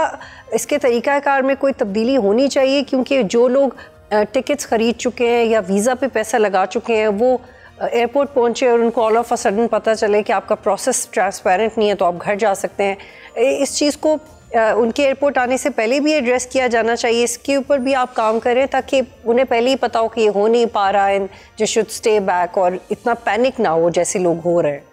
इसके तरीक़ाकार में कोई तब्दीली होनी चाहिए, क्योंकि जो लोग टिकट्स ख़रीद चुके हैं या वीज़ा पे पैसा लगा चुके हैं वो एयरपोर्ट पहुंचे और उनको ऑल ऑफ अ सडन पता चले कि आपका प्रोसेस ट्रांसपेरेंट नहीं है तो आप घर जा सकते हैं। इस चीज़ को उनके एयरपोर्ट आने से पहले भी एड्रेस किया जाना चाहिए। इसके ऊपर भी आप काम करें ताकि उन्हें पहले ही पता हो कि ये हो नहीं पा रहा है, जो शुड स्टे बैक, और इतना पैनिक ना हो जैसे लोग हो रहे हैं।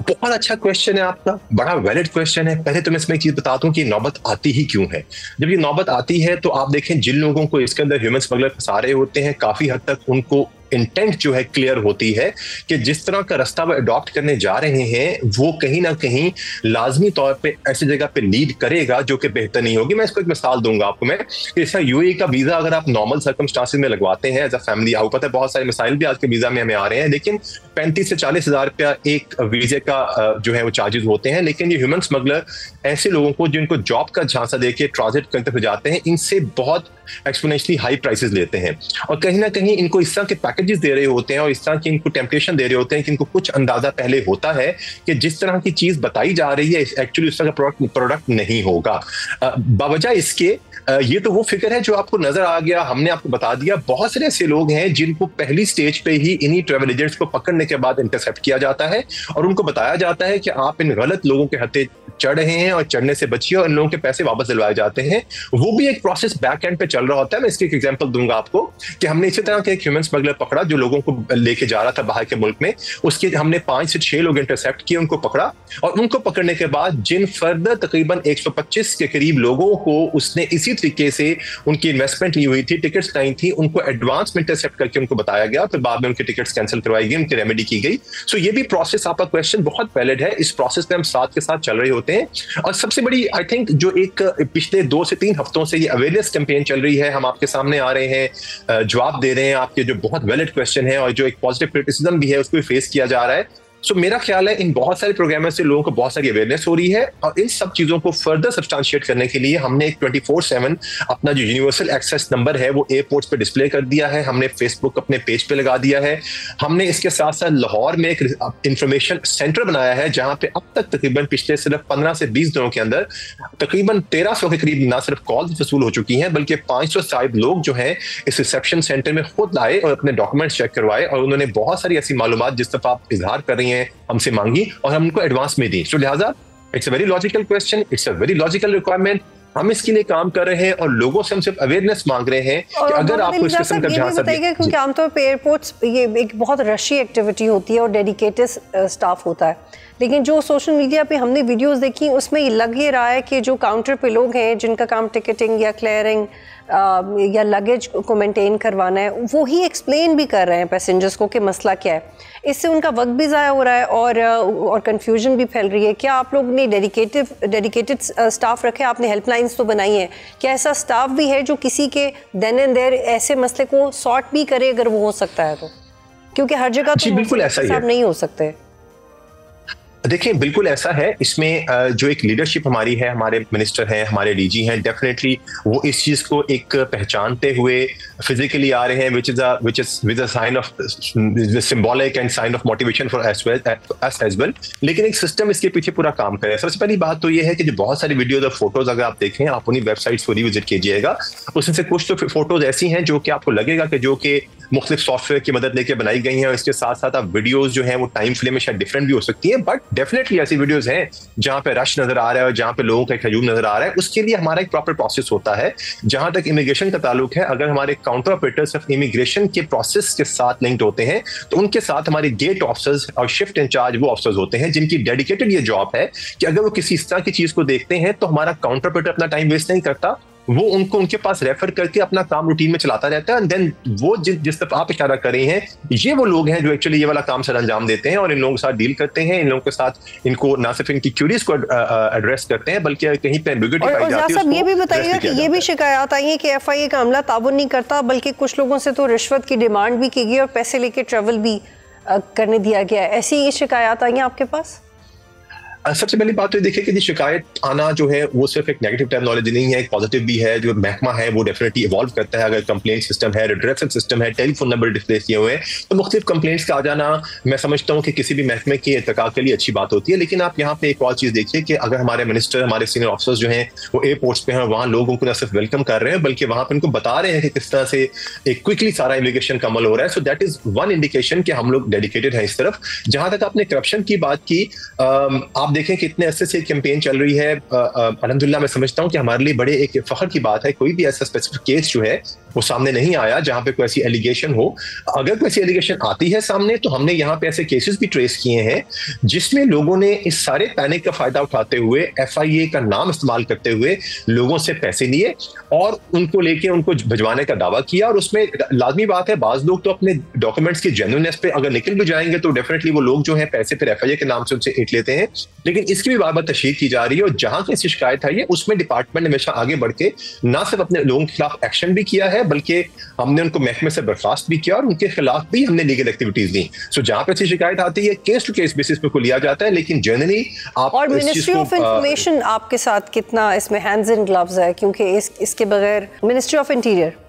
बहुत अच्छा क्वेश्चन है आपका, बड़ा वैलिड क्वेश्चन है। पहले तो मैं इसमें एक चीज बताता हूँ कि नौबत आती ही क्यों है। जब ये नौबत आती है तो आप देखें जिन लोगों को इसके अंदर ह्यूमन स्मगलर फंसा रहे होते हैं, काफी हद तक उनको इंटेंट जो है क्लियर होती है कि जिस तरह का रास्ता वो अडॉप्ट करने जा रहे हैं वो कहीं ना कहीं लाजमी तौर पे ऐसी जगह पे लीड करेगा जो कि बेहतर नहीं होगी। मैं इसको एक मिसाल दूंगा आपको मैं, जैसा UAE का वीजा अगर आप नॉर्मल सर्कमस्टांसेस में लगवाते हैं एज अ फैमिली, आपको पता है बहुत सारे मिसाइल भी आज के वीजा में हमें आ रहे हैं, लेकिन 35 से 40 हज़ार रुपया एक वीजे का जो है वो चार्जेस होते हैं। लेकिन ये ह्यूमन स्मगलर ऐसे लोगों को जिनको जॉब का झांसा देके ट्रांजिट करते हुए जाते हैं, इनसे बहुत एक्सपोनेंशियली हाई प्राइसेस लेते हैं और कहीं ना कहीं इनको इस तरह के पैकेजेस दे रहे होते हैं और इस तरह की इनको टेम्पटेशन दे रहे होते हैं कि इनको कुछ अंदाजा पहले होता है कि जिस तरह की चीज बताई जा रही है एक्चुअली उस तरह का प्रोडक्ट नहीं होगा। बावजह इसके ये तो वो फिगर है जो आपको नजर आ गया, हमने आपको बता दिया। बहुत सारे ऐसे लोग हैं जिनको पहली स्टेज पे ही इन्हीं ट्रैवल एजेंट्स को पकड़ने के बाद इंटरसेप्ट किया जाता है और उनको बताया जाता है कि आप इन गलत लोगों के हत्थे चढ़ रहे हैं और चढ़ने से बचिए, और इन लोगों के पैसे वापस दिलवाए जाते हैं। वो भी एक प्रोसेस बैक एंड पे चल रहा होता है। मैं इसकी एक एग्जांपल दूंगा आपको कि हमने इसी तरह के एक ह्यूमन स्मगलर पकड़ा जो लोगों को लेके जा रहा था बाहर के मुल्क में। उसके हमने 5 से 6 लोग इंटरसेप्ट किए, उनको पकड़ा, और उनको पकड़ने के बाद जिन फर्दर तकरीबन 125 के करीब लोगों को उसने इसी तरीके से उनकी इन्वेस्टमेंट ली हुई थी, टिकट्स लाई थी, उनको एडवांस में इंटरसेप्ट करके उनको बताया गया, फिर बाद में उनकी टिकट्स कैंसिल करवाई गई, उनकी रेमेडी की गई। सो ये भी प्रोसेस, आपका क्वेश्चन बहुत वैलिड है। इस प्रोसेस में हम साथ के साथ चल रहे होते हैं। और सबसे बड़ी आई थिंक जो एक पिछले 2 से 3 हफ्तों से ये अवेयरनेस कैंपेन चल रही है, हम आपके सामने आ रहे हैं, जवाब दे रहे हैं आपके जो बहुत वैलिड क्वेश्चन है, और जो एक पॉजिटिव क्रिटिसिज्म भी है उसको भी फेस किया जा रहा है। सो मेरा ख्याल है इन बहुत सारे प्रोग्रामों से लोगों को बहुत सारी अवेयरनेस हो रही है, और इन सब चीजों को फर्दर सब्सटेंशिएट करने के लिए हमने एक 24/7 अपना जो यूनिवर्सल एक्सेस नंबर है वो एयरपोर्ट्स पे डिस्प्ले कर दिया है, हमने फेसबुक अपने पेज पे लगा दिया है। हमने इसके साथ साथ लाहौर में एक इंफॉर्मेशन सेंटर बनाया है जहां पे अब तक तकरीबन पिछले सिर्फ 15 से 20 दिनों के अंदर तकरीबन 1300 के करीब ना सिर्फ कॉल वसूल हो चुकी हैं, बल्कि 500 शायद लोग जो हैं इस रिसेप्शन सेंटर में खुद आए और अपने डॉक्यूमेंट्स चेक करवाए, और उन्होंने बहुत सारी ऐसी मालूमात जिस तरफ आप इजहार कर रही हैं हमसे मांगी और हम उनको एडवांस में दी। सो लिहाजा it's a very logical question, it's a very logical requirement. हम इसके लिए काम कर रहे हैं और लोगों से हम सिर्फ अवेयरनेस मांग रहे हैं कि अगर आपको इस किस्म का जहां से क्योंकि आमतौर पर एयरपोर्ट्स ये एक बहुत रशी एक्टिविटी होती है और डेडिकेटेड स्टाफ होता है, लेकिन जो सोशल मीडिया पे हमने वीडियोस देखी उसमें लग ये रहा है कि जो काउंटर पे लोग हैं जिनका काम टिकटिंग या क्लियरिंग या लगेज को मेंटेन करवाना है, वो ही एक्सप्लेन भी कर रहे हैं पैसेंजर्स को कि मसला क्या है। इससे उनका वक्त भी ज़ाया हो रहा है और कंफ्यूजन भी फैल रही है। क्या आप लोग ने डेडिकेटेड स्टाफ रखे? आपने हेल्पलाइंस तो बनाई हैं, क्या ऐसा स्टाफ भी है जो किसी के देन एंड देयर ऐसे मसले को सॉर्ट भी करे अगर वो हो सकता है तो? क्योंकि हर जगह तो बिल्कुल ऐसा ही नहीं हो सकते। देखिए बिल्कुल ऐसा है, इसमें जो एक लीडरशिप हमारी है, हमारे मिनिस्टर हैं, हमारे डीजी हैं, डेफिनेटली वो इस चीज को एक पहचानते हुए फिजिकली आ रहे हैं, which is with a sign of symbolic and sign of motivation for us as well. लेकिन एक सिस्टम इसके पीछे पूरा काम करे। सबसे पहली बात तो ये है कि जो बहुत सारी वीडियोज और फोटोज अगर आप देखें, आप उन्हीं वेबसाइट्स को रिविजिट कीजिएगा, उसमें से कुछ तो फोटोज ऐसी हैं जो कि आपको लगेगा कि जो कि मुख्तलिफ सॉफ्टवेयर की मदद लेके बनाई गई हैं, और इसके साथ साथ आप वीडियोज जो हैं वो टाइम फ्रेम में शायद डिफरेंट भी हो सकती हैं, बट डेफिनेटली ऐसी वीडियोस हैं जहां पे रश नजर आ रहा है और जहां पे लोगों का एक हजूम नजर आ रहा है। उसके लिए हमारा एक प्रॉपर प्रोसेस होता है। जहां तक इमिग्रेशन का ताल्लुक है, अगर हमारे काउंटर ऑपरेटर्स ऑफ इमिग्रेशन के प्रोसेस के साथ लिंक्ड होते हैं तो उनके साथ हमारे गेट ऑफिसर्स और शिफ्ट इंचार्ज वो ऑफिसर्स होते हैं जिनकी डेडिकेटेड ये जॉब है कि अगर वो किसी इस तरह की चीज को देखते हैं तो हमारा काउंटर ऑपरेटर अपना टाइम वेस्ट नहीं करता, वो उनको उनके पास रेफर करके अपना काम रूटीन में चलाता रहता है। एंड देन वो जिस तरफ आप इशारा कर रहे हैं, ये वो लोग हैं जो एक्चुअली ये वाला काम सर अंजाम देते हैं और इन लोगों के साथ डील करते हैं, इन लोगों के साथ इनको ना सिर्फ इनकी क्यूरीज को एड्रेस करते हैं बल्कि कहीं पे एम्बिग्युइटी पाई जाती है। ये भी बताइएगा कि ये भी शिकायत आई है कि एफआईए का अमला ताउन नहीं करता, बल्कि कुछ लोगों से तो रिश्वत की डिमांड भी की गई और पैसे लेके ट्रैवल भी करने दिया गया। ऐसी शिकायत आई है आपके पास? सबसे पहली बात तो देखिए कि शिकायत आना जो है वो सिर्फ एक नेगेटिव टर्मिनोलॉजी नहीं है, एक पॉजिटिव भी है। जो महकमा है वो डेफिनेटली इवॉल्व करता है। अगर कंप्लेंट सिस्टम है, रिड्रेसल सिस्टम है, टेलीफोन नंबर डिस्प्लेस किए हुए हैं, तो मुख्तलिफ कंप्लेंट्स का आ जाना मैं समझता हूँ कि किसी भी महकमे के इर्तिका के लिए अच्छी बात होती है। लेकिन आप यहाँ पे एक और चीज देखिए कि अगर हमारे मिनिस्टर, हमारे सीनियर ऑफिसर्स जो हैं वो एयरपोर्ट्स पे हैं, वहाँ लोगों को न सिर्फ वेलकम कर रहे हैं बल्कि वहाँ पे उनको बता रहे हैं कि किस तरह से एक क्विकली सारा इमिग्रेशन का अमल हो रहा है। So that is one indication कि हम लोग डेडिकेटेड हैं इस तरफ। जहां तक आपने करप्शन की बात की, आप देखें कि इतने ऐसे से कैंपेन चल रही है, अल्हम्दुलिल्लाह मैं समझता हूं कि हमारे लिए बड़े एक फख्र की बात है। कोई भी ऐसा स्पेसिफिक केस जो है वो सामने नहीं आया जहां पे कोई ऐसी एलिगेशन हो। अगर कोई ऐसी एलिगेशन आती है सामने तो हमने यहाँ पे ऐसे केसेस भी ट्रेस किए हैं जिसमें लोगों ने इस सारे पैनिक का फायदा उठाते हुए एफआईए का नाम इस्तेमाल करते हुए लोगों से पैसे लिए और उनको लेके उनको भिजवाने का दावा किया। और उसमें लाजमी बात है, बाज लोग तो अपने डॉक्यूमेंट्स की जेन्युइननेस पे अगर निकल भी जाएंगे तो डेफिनेटली वो लोग जो है पैसे फिर एफआईए के नाम से उनसे ईट लेते हैं। लेकिन इसकी भी बार बार तशहीद की जा रही है और जहां से शिकायत आई है उसमें डिपार्टमेंट ने हमेशा आगे बढ़ के ना सिर्फ अपने लोगों के खिलाफ एक्शन भी किया है बल्कि हमने उनको महकमे से बर्खास्त भी किया और उनके खिलाफ भी हमने लीगल एक्टिविटीज दी। सो जहां पे ऐसी शिकायत आती है केस टू केस बेसिस पे को लिया जाता है। लेकिन जनरली आप और मिनिस्ट्री ऑफ इंफॉर्मेशन आपके साथ कितना इसमें हैंड्स इन ग्लव्स है, क्योंकि इसके बगैर ministry of interior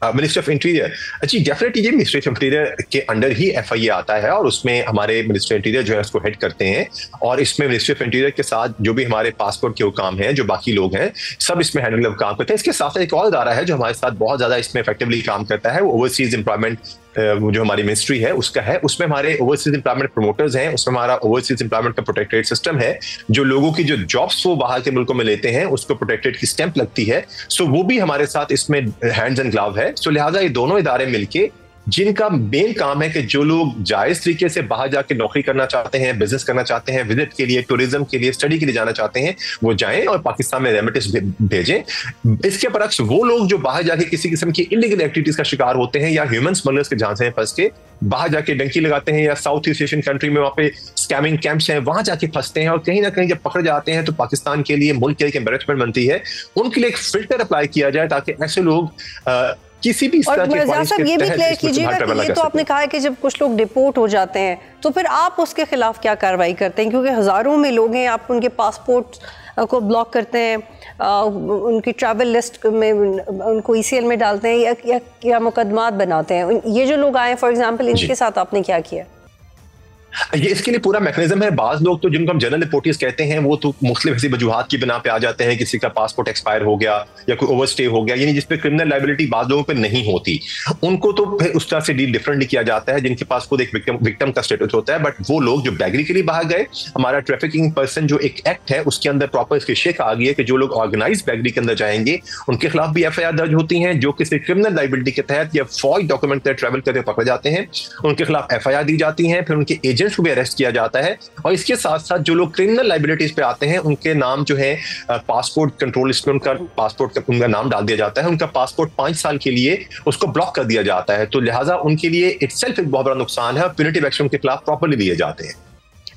ministry of interior, जी डेफिनेटली ये मिनिस्ट्री ऑफ इंटीरियर के अंडर ही एफआईए आता है और उसमें हमारे मिनिस्ट्री ऑफ इंटीरियर जो है उसको हेड करते हैं। और इसमें मिनिस्ट्री ऑफ इंटीरियर के साथ जो भी हमारे पासपोर्ट के काम हैं, जो बाकी लोग हैं, सब इसमें हैंडल काम करते हैं। इसके साथ एक और इदारा है जो हमारे साथ बहुत ज्यादा इसमें इफेक्टिवली काम करता है, वो ओवरसीज एम्प्लॉयमेंट जो हमारी मिनिस्ट्री है उसका है। उसमें हमारे ओवरसीज एम्प्लॉयमेंट प्रमोटर्स हैं, उसमें हमारा ओवरसीज एम्प्लॉयमेंट का प्रोटेक्टेड सिस्टम है। जो लोगों की जो जॉब्स वो बाहर के मुल्कों में लेते हैं उसको प्रोटेक्टेड की स्टैंप लगती है। सो वो भी हमारे साथ इसमें हैंड्स एंड ग्लव है। सो लिहाजा ये दोनों इदारे मिलके जिनका मेन काम है कि जो लोग जायज तरीके से बाहर जाके नौकरी करना चाहते हैं, बिजनेस करना चाहते हैं, विजिट के लिए, टूरिज्म के लिए, स्टडी के लिए जाना चाहते हैं, वो जाएं और पाकिस्तान में रेमिटेंस भेजें। इसके बरक्स वो लोग जो बाहर जाके किसी किस्म की इलीगल एक्टिविटीज का शिकार होते हैं या ह्यूमन स्मगलर्स के झांसे में फंस के बाहर जाके डंकी लगाते हैं या साउथ ईस्ट एशियन कंट्री में वहाँ पे स्कैमिंग कैंप्स हैं, वहां जाके फंसते हैं और कहीं ना कहीं जब पकड़ जाते हैं तो पाकिस्तान के लिए, मुल्क के लिए एम्बैरेसमेंट बनती है। उनके लिए एक फिल्टर अप्लाई किया जाए ताकि ऐसे लोग किसी भी और मिर्जा साहब ये भी क्लियर कीजिएगा कि ये तो आपने कहा है कि जब कुछ लोग डिपोर्ट हो जाते हैं तो फिर आप उसके खिलाफ क्या कार्रवाई करते हैं, क्योंकि हजारों में लोग हैं, आप उनके पासपोर्ट को ब्लॉक करते हैं, उनकी ट्रैवल लिस्ट में उनको ईसीएल में डालते हैं या मुकदमात बनाते हैं। ये जो लोग आए फॉर एग्जांपल, इनके साथ आपने क्या किया? ये इसके लिए पूरा मैकेनिज्म है। बाज लोग तो जिनको हम जनरल रिपोर्टर्स कहते हैं वो तो मुख्तलिफ ऐसी वजूहात की बिना पे आ जाते हैं, किसी का पासपोर्ट एक्सपायर हो गया या कोई ओवरस्टे हो गया, यानी जिसपे क्रिमिनल लायबिलिटी बाज लोगों पे नहीं होती, उनको तो फिर उस तरह से डील डिफरेंटली किया जाता है जिनके पास खुद एक विक्टिम का स्टेटस होता है। बट वो लोग जो बैगरी के लिए बाहर गए, हमारा ट्रैफिकिंग पर्सन जो एक एक्ट है उसके अंदर प्रॉपर इसकी शेख आ गई है कि जो लोग ऑर्गेनाइज बैगरी के अंदर जाएंगे उनके खिलाफ भी FIR दर्ज होती हैं, जो किसी क्रिमिनल लायबिलिटी के तहत या फॉल्स डॉक्यूमेंट के ट्रैवल करके पकड़े जाते हैं उनके खिलाफ FIR दी जाती है, फिर उनके एजेंट्स को भी अरेस्ट किया जाता है। और इसके साथ साथ जो लोग क्रिमिनल लायबिलिटीज पे आते हैं उनके नाम जो है पासपोर्ट कंट्रोल लिस्ट में उनका पासपोर्ट का उनका नाम डाल दिया जाता है, उनका पासपोर्ट 5 साल के लिए उसको ब्लॉक कर दिया जाता है। तो लिहाजा उनके लिए इटसेल्फ एक बहुत बड़ा नुकसान है और प्यूनिटिव एक्शन के खिलाफ प्रॉपर्ली लिए जाते हैं।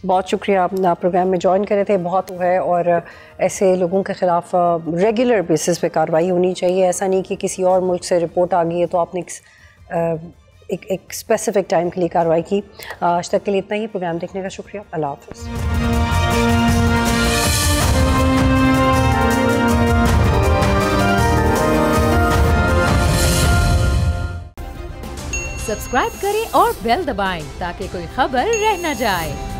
बहुत शुक्रिया, आप प्रोग्राम में ज्वाइन करे थे। बहुत है और ऐसे लोगों के खिलाफ रेगुलर बेसिस पे कार्रवाई होनी चाहिए। ऐसा नहीं कि किसी और मुल्क से रिपोर्ट आ गई है तो आपने एक स्पेसिफिक टाइम के लिए कार्रवाई की। आज तक के लिए इतना ही। प्रोग्राम देखने का शुक्रिया। अल्लाह हाफ़िज़। सब्सक्राइब करें और बेल दबाएं ताकि कोई खबर रह न जाए।